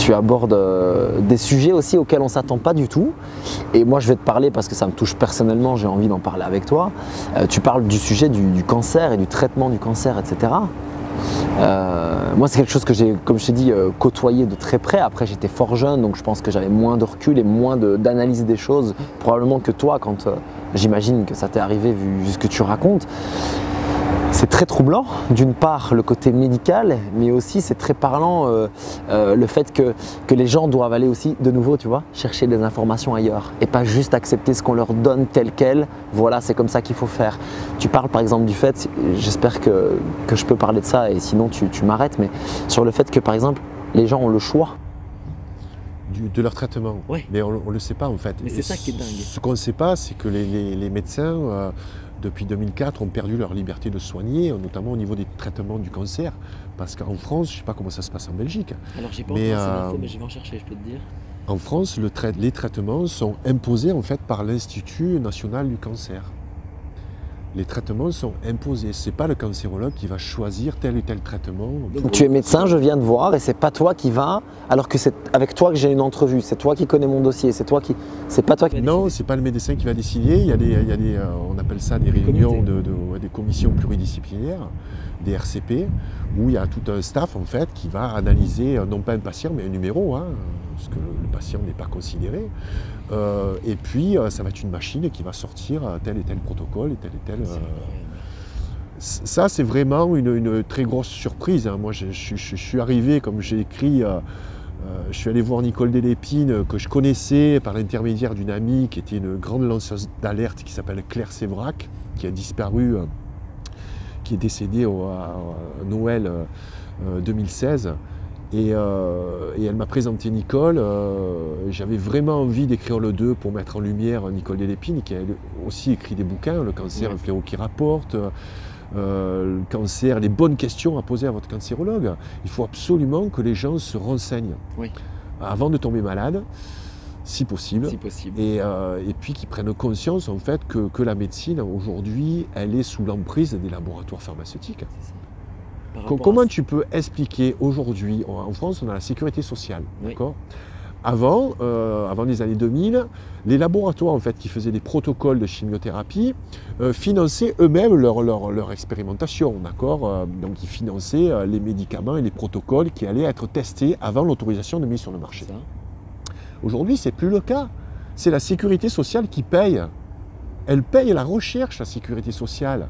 tu abordes des sujets aussi auxquels on ne s'attend pas du tout. Et moi, je vais te parler parce que ça me touche personnellement, j'ai envie d'en parler avec toi. Tu parles du sujet du cancer et du traitement du cancer, etc. Moi, c'est quelque chose que j'ai, comme je t'ai dit, côtoyé de très près. Après, j'étais fort jeune, donc je pense que j'avais moins de recul et moins d'analyse des choses, probablement que toi, quand j'imagine que ça t'est arrivé vu ce que tu racontes. C'est très troublant, d'une part le côté médical, mais aussi c'est très parlant le fait que les gens doivent aller aussi, de nouveau, tu vois, chercher des informations ailleurs et pas juste accepter ce qu'on leur donne tel quel. Voilà, c'est comme ça qu'il faut faire. Tu parles par exemple du fait, j'espère que je peux parler de ça et sinon tu m'arrêtes, mais sur le fait que par exemple les gens ont le choix. De leur traitement. Ouais. Mais on ne le sait pas en fait. Mais c'est ça qui est dingue. Ce qu'on ne sait pas, c'est que les médecins, depuis 2004, ont perdu leur liberté de soigner, notamment au niveau des traitements du cancer. Parce qu'en France, je ne sais pas comment ça se passe en Belgique. Alors j'ai pas encore ces infos, mais je vais en chercher, je peux te dire. En France, les traitements sont imposés en fait par l'Institut national du cancer. Les traitements sont imposés. Ce n'est pas le cancérologue qui va choisir tel ou tel traitement. Donc, tu es médecin, je viens de voir, et c'est pas toi qui vas, alors que c'est avec toi que j'ai une entrevue. C'est toi qui connais mon dossier, c'est pas toi qui. Non, c'est pas le médecin qui va décider. Il y a des on appelle ça des réunions des commissions pluridisciplinaires, des RCP, où il y a tout un staff en fait qui va analyser non pas un patient mais un numéro, parce que le patient n'est pas considéré. Et puis ça va être une machine qui va sortir tel et tel protocole et tel. Ça c'est vraiment une très grosse surprise. Moi je suis arrivé, comme j'ai écrit. Je suis allé voir Nicole Delépine, que je connaissais par l'intermédiaire d'une amie qui était une grande lanceuse d'alerte qui s'appelle Claire Sévrac, qui a disparu, qui est décédée à Noël 2016. Et elle m'a présenté Nicole. J'avais vraiment envie d'écrire le 2 pour mettre en lumière Nicole Delépine, qui a aussi écrit des bouquins, Le cancer, un fléau qui rapporte. Le cancer, les bonnes questions à poser à votre cancérologue. Il faut absolument que les gens se renseignent avant de tomber malade, si possible. Et puis qu'ils prennent conscience en fait que la médecine aujourd'hui, elle est sous l'emprise des laboratoires pharmaceutiques. Comment tu peux expliquer aujourd'hui, en France, on a la sécurité sociale, d'accord ? Avant les années 2000, les laboratoires en fait, qui faisaient des protocoles de chimiothérapie finançaient eux-mêmes leur expérimentation. Donc ils finançaient les médicaments et les protocoles qui allaient être testés avant l'autorisation de mise sur le marché. Aujourd'hui, ce n'est plus le cas. C'est la sécurité sociale qui paye. Elle paye la recherche, la sécurité sociale,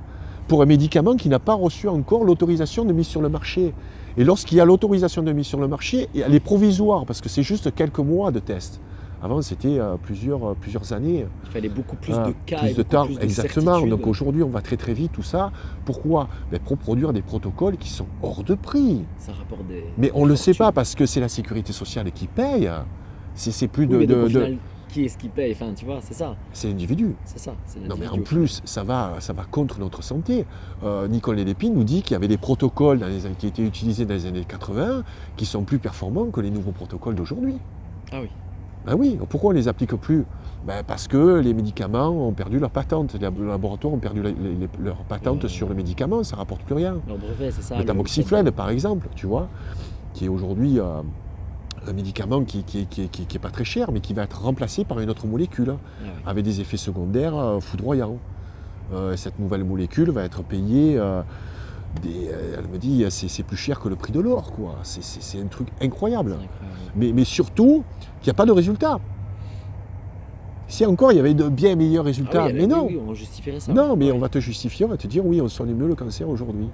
pour un médicament qui n'a pas reçu encore l'autorisation de mise sur le marché. Et lorsqu'il y a l'autorisation de mise sur le marché, elle est provisoire, parce que c'est juste quelques mois de test. Avant, c'était plusieurs années. Il fallait beaucoup plus de cas plus et de temps, plus de exactement. certitude. Donc aujourd'hui, on va très très vite, tout ça. Pourquoi ? Pour produire des protocoles qui sont hors de prix. Ça rapporte des... Mais on ne le sait pas, parce que c'est la sécurité sociale qui paye. C'est plus au final, qui est-ce qui paye ? Enfin, tu vois, c'est ça. C'est l'individu. C'est ça. Non, mais en plus, ça va contre notre santé. Nicole Delépine nous dit qu'il y avait des protocoles qui étaient utilisés dans les années 80 qui sont plus performants que les nouveaux protocoles d'aujourd'hui. Ah oui. Ben oui, pourquoi on ne les applique plus ? Parce que les médicaments ont perdu leur patente. Les laboratoires ont perdu leur patente sur les médicaments, ça ne rapporte plus rien. Leur brevet, c'est ça. Le tamoxifène, par exemple, tu vois, qui est aujourd'hui un médicament qui est pas très cher, mais qui va être remplacé par une autre molécule, avec des effets secondaires foudroyants. Cette nouvelle molécule va être payée, elle me dit, c'est plus cher que le prix de l'or, quoi. C'est un truc incroyable. Mais surtout, qu'il n'y a pas de résultat. Si encore il y avait de bien meilleurs résultats, mais non. Oui, on justifierait ça. Non, mais on va te justifier, on va te dire, oui, on soigne mieux le cancer aujourd'hui.